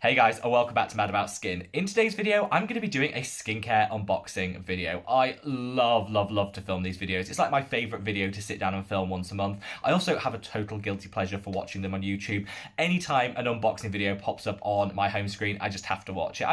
Hey guys, and welcome back to Mad About Skin. In today's video, I'm going to be doing a skincare unboxing video. I love to film these videos. It's like my favourite video to sit down and film once a month. I also have a total guilty pleasure for watching them on YouTube. Anytime an unboxing video pops up on my home screen, I just have to watch it.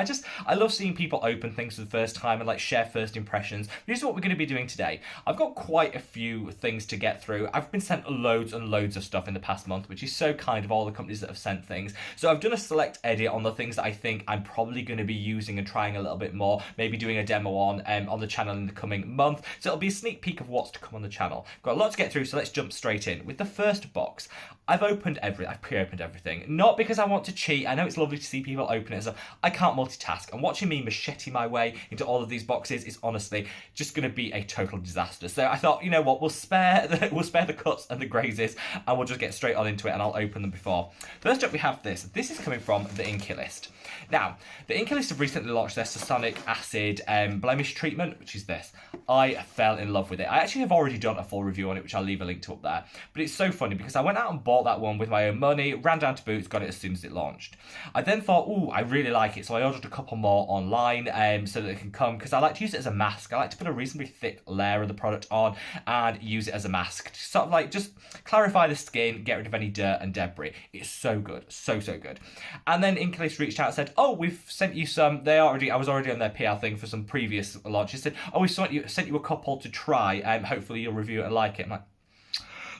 I love seeing people open things for the first time and like share first impressions. This is what we're going to be doing today. I've got quite a few things to get through. I've been sent loads and loads of stuff in the past month, which is so kind of all the companies that have sent things. So I've done a select edit on the things that I think I'm probably going to be using and trying a little bit more, maybe doing a demo on the channel in the coming month. So it'll be a sneak peek of what's to come on the channel. Got a lot to get through, so let's jump straight in. With the first box, I've pre-opened everything. Not because I want to cheat. I know it's lovely to see people open it, so I can't multitask. And watching me machete my way into all of these boxes is honestly just going to be a total disaster. So I thought, you know what, we'll spare the cuts and the grazes, and we'll just get straight on into it, and I'll open them before. First up, we have this. This is coming from the Inkey List. Now, the Inkey List have recently launched their Succinic acid blemish treatment, which is this. I fell in love with it. I actually have already done a full review on it, which I'll leave a link to up there. But it's so funny because I went out and bought that one with my own money, ran down to Boots, got it as soon as it launched. I then thought, ooh, I really like it, so I ordered a couple more online so that it can come, because I like to use it as a mask. I like to put a reasonably thick layer of the product on and use it as a mask to sort of like just clarify the skin, get rid of any dirt and debris. It's so good, so good. And then Inkey List reached out and said, oh, we've sent you some. I was already on their PR thing for some previous launches. Said, oh, we sent you a couple to try. Hopefully you'll review it and like it. I'm like,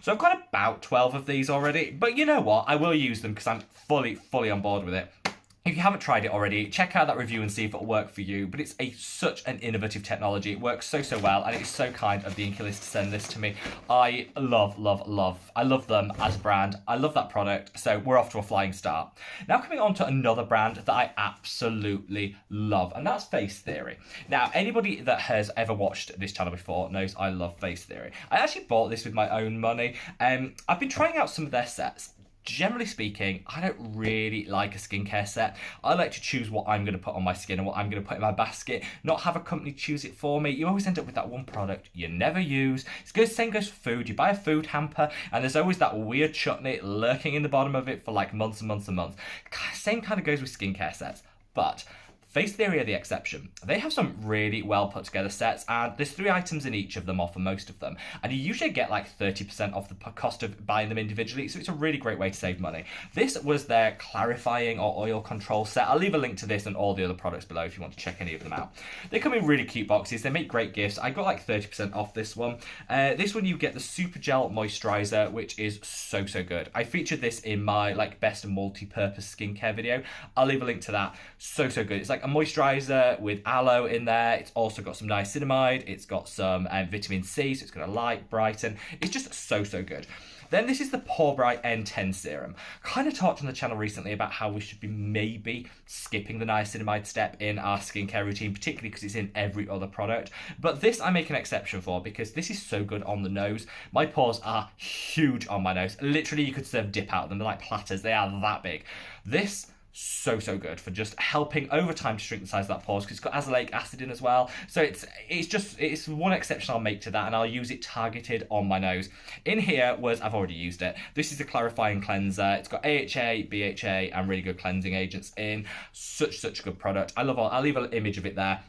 so I've got about 12 of these already, but you know what? I will use them because I'm fully on board with it. If you haven't tried it already, check out that review and see if it'll work for you. But it's such an innovative technology. It works so well, and it's so kind of the Inkey List to send this to me. I love. I love them as a brand. I love that product. So we're off to a flying start. Now coming on to another brand that I absolutely love, and that's Face Theory. Now, anybody that has ever watched this channel before knows I love Face Theory. I actually bought this with my own money. I've been trying out some of their sets. Generally speaking, I don't really like a skincare set. I like to choose what I'm going to put on my skin and what I'm going to put in my basket, not have a company choose it for me. You always end up with that one product you never use. Same goes for food. You buy a food hamper and there's always that weird chutney lurking in the bottom of it for like months and months. Same kind of goes with skincare sets. But Face Theory are the exception. They have some really well put together sets, and there's 3 items in each of them, or for most of them, and you usually get like 30% off the cost of buying them individually, so it's a really great way to save money. This was their clarifying or oil control set. I'll leave a link to this and all the other products below if you want to check any of them out. They come in really cute boxes. They make great gifts. I got like 30% off this one. This one you get the Super Gel Moisturizer, which is so good. I featured this in my like best multi-purpose skincare video. I'll leave a link to that. So good. It's like a moisturizer with aloe in there. It's also got some niacinamide. It's got some vitamin C, so it's going to light, brighten. It's just so good. Then this is the Pore Bright N10 serum. Kind of talked on the channel recently about how we should be maybe skipping the niacinamide step in our skincare routine, particularly because it's in every other product. But this I make an exception for because this is so good on the nose. My pores are huge on my nose. Literally, you could serve dip out of them. They're like platters. They are that big. This so good for just helping over time to shrink the size of that pores because it's got azelaic acid in as well. So it's one exception I'll make to that, and I'll use it targeted on my nose. In here I've already used it. This is a clarifying cleanser. It's got AHA, BHA, and really good cleansing agents in. Such a good product. I'll leave an image of it there.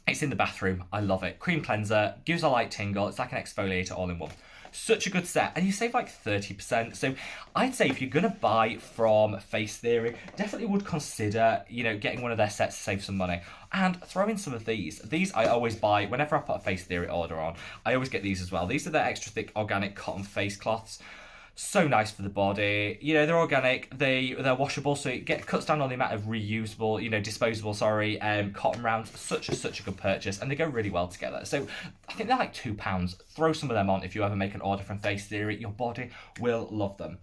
It's in the bathroom. I love it. Cream cleanser, gives a light tingle. It's like an exfoliator all in one. Such a good set, and you save like 30%. So I'd say if you're gonna buy from Face Theory, definitely would consider, getting one of their sets to save some money. And throw in some of these. These I always buy whenever I put a Face Theory order on. I always get these as well. These are their extra thick organic cotton face cloths. So nice for the body. They're organic, they're washable, so it cuts down on the amount of reusable, disposable, cotton rounds. Such a good purchase, and they go really well together. So I think they're like £2. Throw some of them on if you ever make an order from Face Theory. Your body will love them.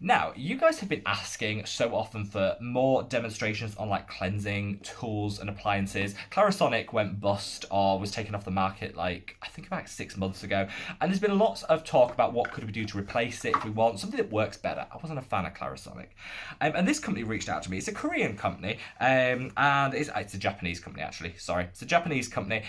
Now, you guys have been asking so often for more demonstrations on like cleansing tools and appliances. Clarisonic went bust or was taken off the market like, I think about 6 months ago. And there's been lots of talk about what could we do to replace it if we want something that works better. I wasn't a fan of Clarisonic. And this company reached out to me. It's a Korean company, and it's a Japanese company actually, sorry. It's a Japanese company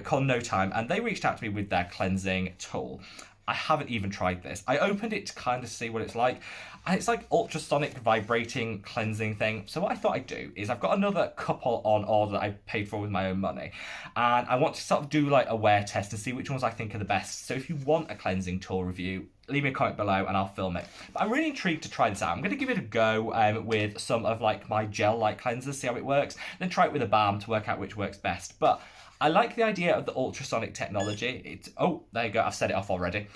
called No Time, and they reached out to me with their cleansing tool. I haven't even tried this. I opened it to kind of see what it's like, and it's like ultrasonic vibrating cleansing thing. So what I thought I'd do is I've got another couple on order that I paid for with my own money, and I want to sort of do like a wear test and see which ones I think are the best. So if you want a cleansing tool review, leave me a comment below and I'll film it. But I'm really intrigued to try this out. I'm going to give it a go with some of like my gel-like cleansers, see how it works, then try it with a balm to work out which works best. But I like the idea of the ultrasonic technology. Oh, there you go. I've set it off already.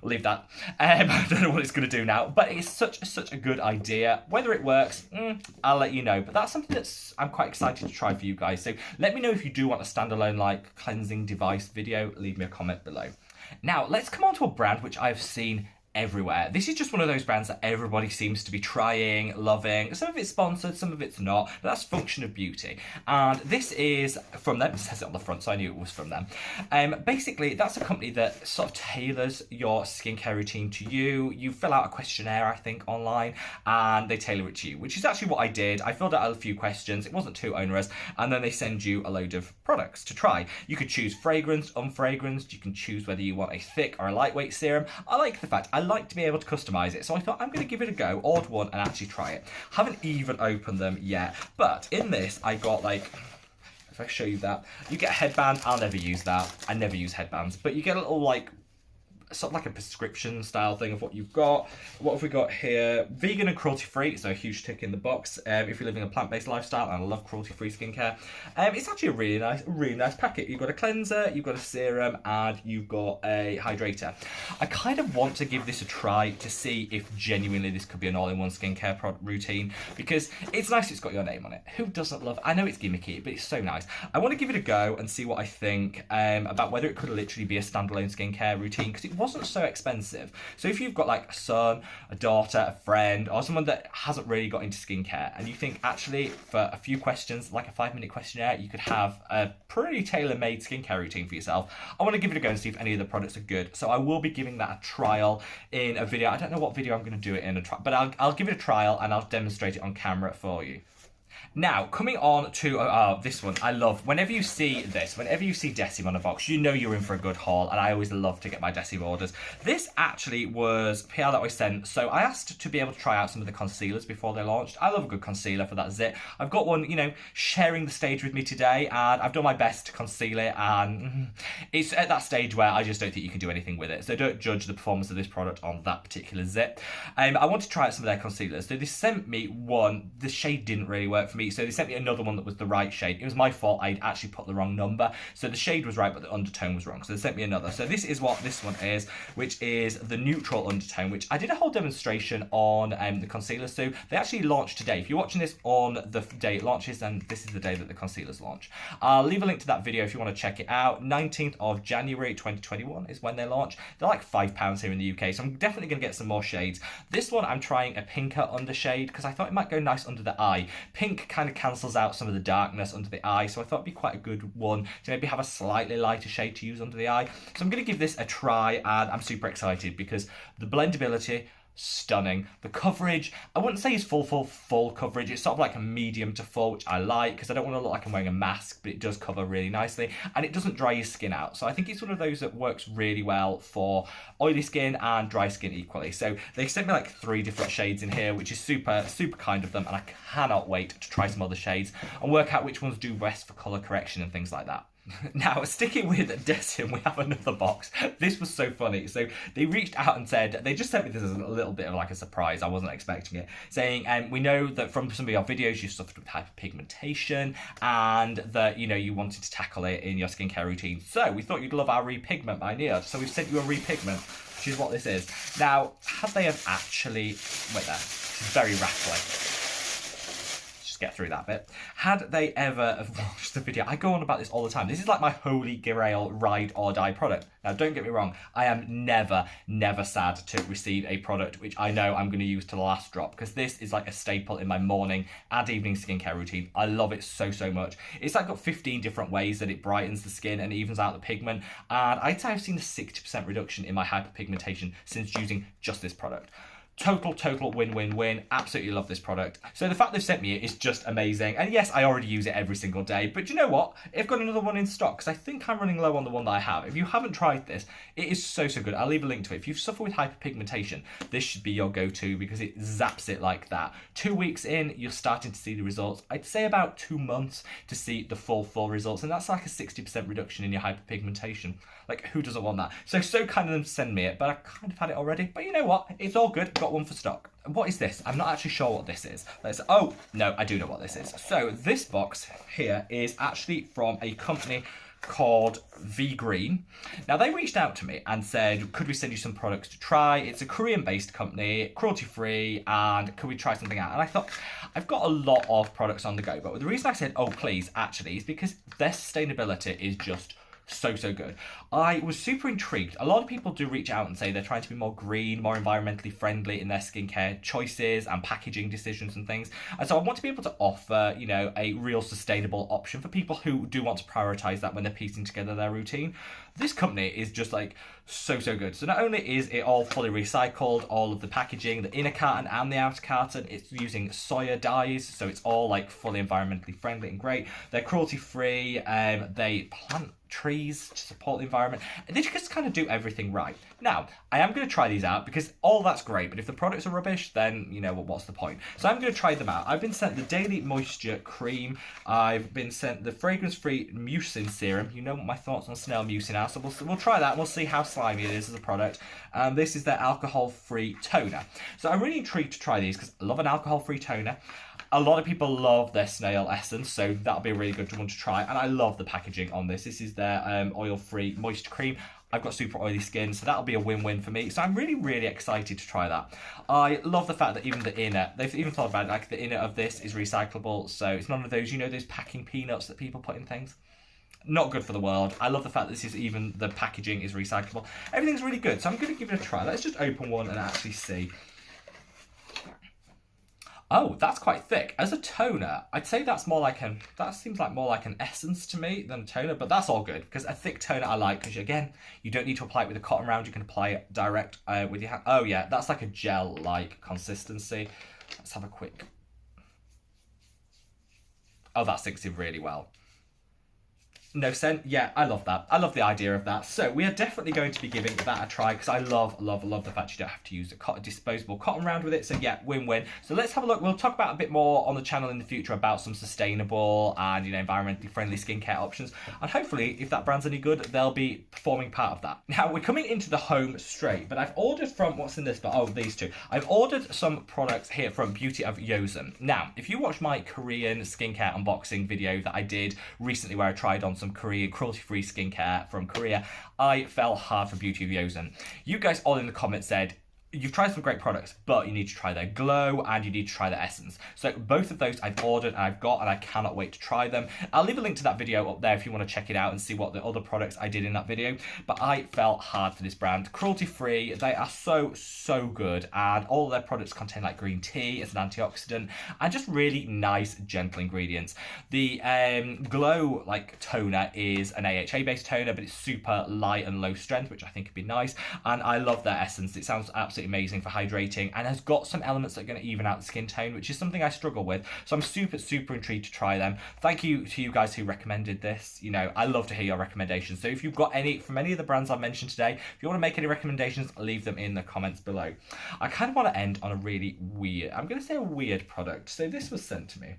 I'll leave that. I don't know what it's going to do now, but it's such a good idea. Whether it works, I'll let you know. But that's something I'm quite excited to try for you guys. So let me know if you do want a standalone like cleansing device video. Leave me a comment below. Now, let's come on to a brand which I've seen everywhere. This is just one of those brands that everybody seems to be trying, loving. Some of it's sponsored, some of it's not, but that's Function of Beauty. And this is from them. It says it on the front, so I knew it was from them. Basically, that's a company that sort of tailors your skincare routine to you. You fill out a questionnaire, I think, online, and they tailor it to you, which is actually what I did. I filled out a few questions. It wasn't too onerous, and then they send you a load of products to try. You could choose fragranced, unfragranced. You can choose whether you want a thick or a lightweight serum. I like the fact I like to be able to customize it, so I thought I'm going to give it a go, order one and actually try it. Haven't even opened them yet, but in this I got like, if I show you that, you get a headband. I'll never use that. I never use headbands, but you get a little like sort of like a prescription style thing of what you've got. What have we got here? Vegan and cruelty free, so a huge tick in the box if you're living a plant-based lifestyle, and I love cruelty free skincare. It's actually a really nice packet. You've got a cleanser, you've got a serum, and you've got a hydrator. I kind of want to give this a try to see if genuinely this could be an all-in-one skincare routine, because it's nice it's got your name on it. Who doesn't love, I know it's gimmicky, but it's so nice. I want to give it a go and see what I think about whether it could literally be a standalone skincare routine, because it wasn't so expensive. So if you've got like a son, a daughter, a friend, or someone that hasn't really got into skincare, and you think actually for a few questions, like a 5-minute questionnaire, you could have a pretty tailor-made skincare routine for yourself, I want to give it a go and see if any of the products are good. So I will be giving that a trial in a video. I don't know what video I'm going to do it in, but I'll give it a trial and I'll demonstrate it on camera for you. Now, coming on to this one, I love, whenever you see this, whenever you see Decim on a box, you know you're in for a good haul, and I always love to get my Decim orders. This actually was PR that I sent, so I asked to be able to try out some of the concealers before they launched. I love a good concealer for that zit. I've got one, you know, sharing the stage with me today, and I've done my best to conceal it, and it's at that stage where I just don't think you can do anything with it, so don't judge the performance of this product on that particular zit. I want to try out some of their concealers, so they sent me one. The shade didn't really work for me, so they sent me another one that was the right shade. It was my fault, I'd actually put the wrong number, so the shade was right but the undertone was wrong, so they sent me another. So this is what this one is, which is the neutral undertone, which I did a whole demonstration on the concealer. So they actually launched today. If you're watching this on the day it launches, then this is the day that the concealers launch. I'll leave a link to that video if you want to check it out. 19th of January 2021 is when they launch. They're like £5 here in the UK, so I'm definitely going to get some more shades. This one I'm trying a pinker undershade because I thought it might go nice under the eye. Pink kind of cancels out some of the darkness under the eye, so I thought it'd be quite a good one to maybe have a slightly lighter shade to use under the eye. So I'm going to give this a try, and I'm super excited because the blendability, stunning. The coverage, I wouldn't say it's full coverage. It's sort of like a medium to full, which I like because I don't want to look like I'm wearing a mask, but it does cover really nicely, and it doesn't dry your skin out. So I think it's one of those that works really well for oily skin and dry skin equally. So they sent me like 3 different shades in here, which is super kind of them, and I cannot wait to try some other shades and work out which ones do best for color correction and things like that. Now, sticking with Decim, we have another box. This was so funny. So they reached out and said, they just sent me this as a little bit of like a surprise. I wasn't expecting it. Saying, we know that from some of your videos you suffered with hyperpigmentation and that, you know, you wanted to tackle it in your skincare routine. So we thought you'd love our Repigment by NIOD. So we've sent you a Repigment, which is what this is. Now, have they have actually, wait there, this is very rattling. Get through that bit. Had they ever watched the video, I go on about this all the time. This is like my holy grail ride or die product. Now, don't get me wrong, I am never sad to receive a product which I know I'm going to use to the last drop, because this is like a staple in my morning and evening skincare routine. I love it so much. It's like got 15 different ways that it brightens the skin and evens out the pigment, and I'd say I've seen a 60% reduction in my hyperpigmentation since using just this product. Total win-win-win. Absolutely love this product. So the fact they've sent me it is just amazing. And yes, I already use it every single day. But you know what? I've got another one in stock because I think I'm running low on the one that I have. If you haven't tried this, it is so good. I'll leave a link to it. If you suffer with hyperpigmentation, this should be your go-to because it zaps it like that. 2 weeks in, you're starting to see the results. I'd say about 2 months to see the full results. And that's like a 60% reduction in your hyperpigmentation. Like, who doesn't want that? So kind of them to send me it, but I kind of had it already. But you know what? It's all good. Got one for stock. What is this? I'm not actually sure what this is. Oh, no, I do know what this is. So this box here is actually from a company called V Green. Now, they reached out to me and said, could we send you some products to try? It's a Korean-based company, cruelty-free, and could we try something out? And I thought, I've got a lot of products on the go, but the reason I said, oh, please, actually, is because their sustainability is just so good. I was super intrigued. A lot of people do reach out and say they're trying to be more green, more environmentally friendly in their skincare choices and packaging decisions and things. And so I want to be able to offer, you know, a real sustainable option for people who do want to prioritize that when they're piecing together their routine. This company is just like so good. So not only is it all fully recycled, all of the packaging, the inner carton and the outer carton, it's using soya dyes, so it's all like fully environmentally friendly and great. They're cruelty free. They plant trees to support the environment. They just kind of do everything right. Now, I am going to try these out because all that's great, but if the products are rubbish, then, you know, what's the point? So I'm going to try them out. I've been sent the Daily Moisture Cream. I've been sent the fragrance-free mucin serum. You know what my thoughts on snail mucin are, so we'll try that and we'll see how slimy it is as a product. This is their alcohol-free toner. So I'm really intrigued to try these because I love an alcohol-free toner. A lot of people love their snail essence, so that'll be a really good one to try. And I love the packaging on this. This is their oil-free moisture cream. I've got super oily skin, so that'll be a win-win for me. So I'm really excited to try that. I love the fact that even the inner, they've even thought about it, like the inner of this is recyclable. So it's none of those, you know, those packing peanuts that people put in things. Not good for the world. I love the fact that this is even, the packaging is recyclable. Everything's really good, so I'm going to give it a try. Let's just open one and actually see. Oh, that's quite thick. As a toner, I'd say that seems like more like an essence to me than a toner, but that's all good because a thick toner I like because, again, you don't need to apply it with a cotton round. You can apply it direct with your hand. Oh, yeah, that's like a gel-like consistency. Let's have a quick. Oh, that sinks in really well. No scent. Yeah, I love that. I love the idea of that. So we are definitely going to be giving that a try because I love the fact you don't have to use a disposable cotton round with it. So yeah, win-win. So let's have a look. We'll talk about a bit more on the channel in the future about some sustainable and, you know, environmentally friendly skincare options. And hopefully, if that brand's any good, they'll be forming part of that. Now, we're coming into the home straight, but I've ordered from, what's in this? But oh, these two. I've ordered some products here from By Joseon. Now, if you watch my Korean skincare unboxing video that I did recently where I tried on some Korean cruelty-free skincare from Korea, I fell hard for By Joseon. You guys all in the comments said, you've tried some great products, but you need to try their glow and you need to try their essence. So both of those I've ordered and I've got, and I cannot wait to try them. I'll leave a link to that video up there if you want to check it out and see what the other products I did in that video. But I fell hard for this brand. Cruelty-free, they are so good, and all of their products contain like green tea as an antioxidant and just really nice, gentle ingredients. The glow like toner is an AHA-based toner, but it's super light and low strength, which I think would be nice. And I love their essence. It sounds absolutely amazing for hydrating and has got some elements that are going to even out the skin tone, which is something I struggle with. So I'm super intrigued to try them. Thank you to you guys who recommended this. You know, I love to hear your recommendations. So if you've got any from any of the brands I've mentioned today, if you want to make any recommendations, leave them in the comments below. I kind of want to end on a really weird, I'm going to say a weird product. So this was sent to me,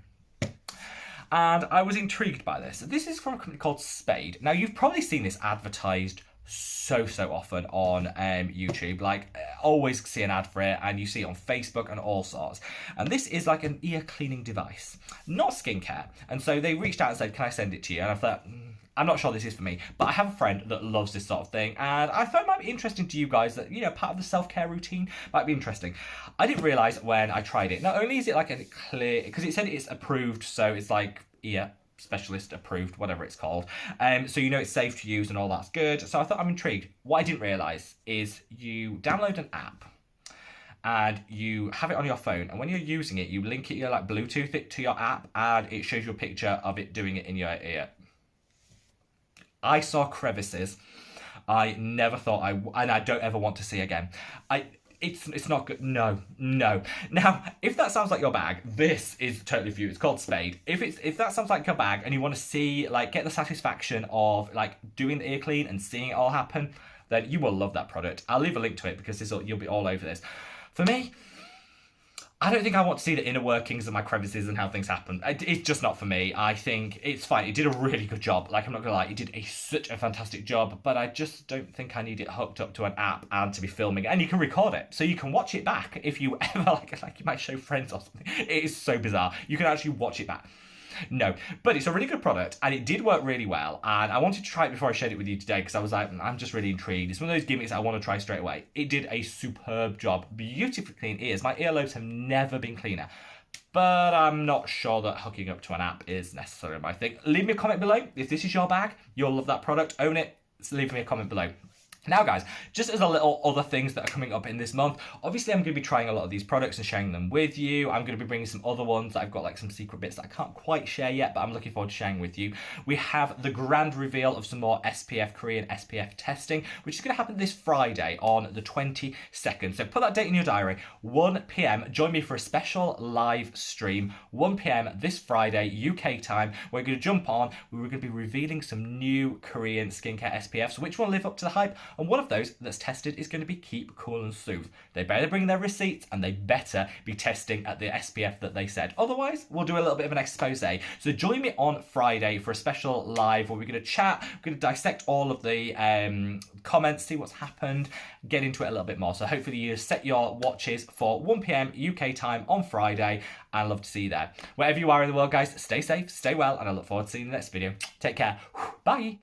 and I was intrigued by this. This is from a company called Spade. Now, you've probably seen this advertised so often on YouTube. Like, always see an ad for it, and you see it on Facebook and all sorts. And this is like an ear cleaning device, not skincare. And so they reached out and said, can I send it to you? And I thought, I'm not sure this is for me, but I have a friend that loves this sort of thing, and I thought it might be interesting to you guys that, you know, part of the self-care routine might be interesting. I didn't realise when I tried it, not only is it like a clear, because it said it's approved, so it's like ear specialist approved, whatever it's called. So you know it's safe to use and all that's good. So I thought, I'm intrigued. What I didn't realise is you download an app and you have it on your phone, and when you're using it, you link it, you like Bluetooth it to your app, and it shows you a picture of it doing it in your ear. I saw crevices I never thought and I don't ever want to see again. It's not good. No. Now, if that sounds like your bag, this is totally for you. It's called Spade. If that sounds like your bag and you want to see, like, get the satisfaction of, like, doing the ear clean and seeing it all happen, then you will love that product. I'll leave a link to it because you'll be all over this. For me, I don't think I want to see the inner workings of my crevices and how things happen. It's just not for me. I think it's fine. It did a really good job. Like, I'm not gonna lie, it did such a fantastic job, but I just don't think I need it hooked up to an app and to be filming it. And you can record it, so you can watch it back if you ever, like you might show friends or something. It is so bizarre. You can actually watch it back. No, but it's a really good product and it did work really well, and I wanted to try it before I shared it with you today because I was like, I'm just really intrigued. It's one of those gimmicks I want to try straight away. It did a superb job. Beautifully clean ears. My earlobes have never been cleaner, but I'm not sure that hooking up to an app is necessarily my thing. Leave me a comment below. If this is your bag, you'll love that product, own it, so leave me a comment below. Now, guys, just as a little other things that are coming up in this month, obviously I'm going to be trying a lot of these products and sharing them with you. I'm going to be bringing some other ones that I've got, like, some secret bits that I can't quite share yet, but I'm looking forward to sharing with you. We have the grand reveal of some more SPF Korean SPF testing, which is going to happen this Friday on the 22nd. So put that date in your diary, 1 p.m. Join me for a special live stream, 1 p.m. this Friday, UK time. We're going to jump on. We're going to be revealing some new Korean skincare SPFs, which will live up to the hype. And one of those that's tested is going to be Keep Cool and Soothe. They better bring their receipts and they better be testing at the SPF that they said. Otherwise, we'll do a little bit of an expose. So join me on Friday for a special live where we're going to chat, we're going to dissect all of the comments, see what's happened, get into it a little bit more. So hopefully you set your watches for 1 p.m. UK time on Friday. I'd love to see you there. Wherever you are in the world, guys, stay safe, stay well, and I look forward to seeing you in the next video. Take care. Bye.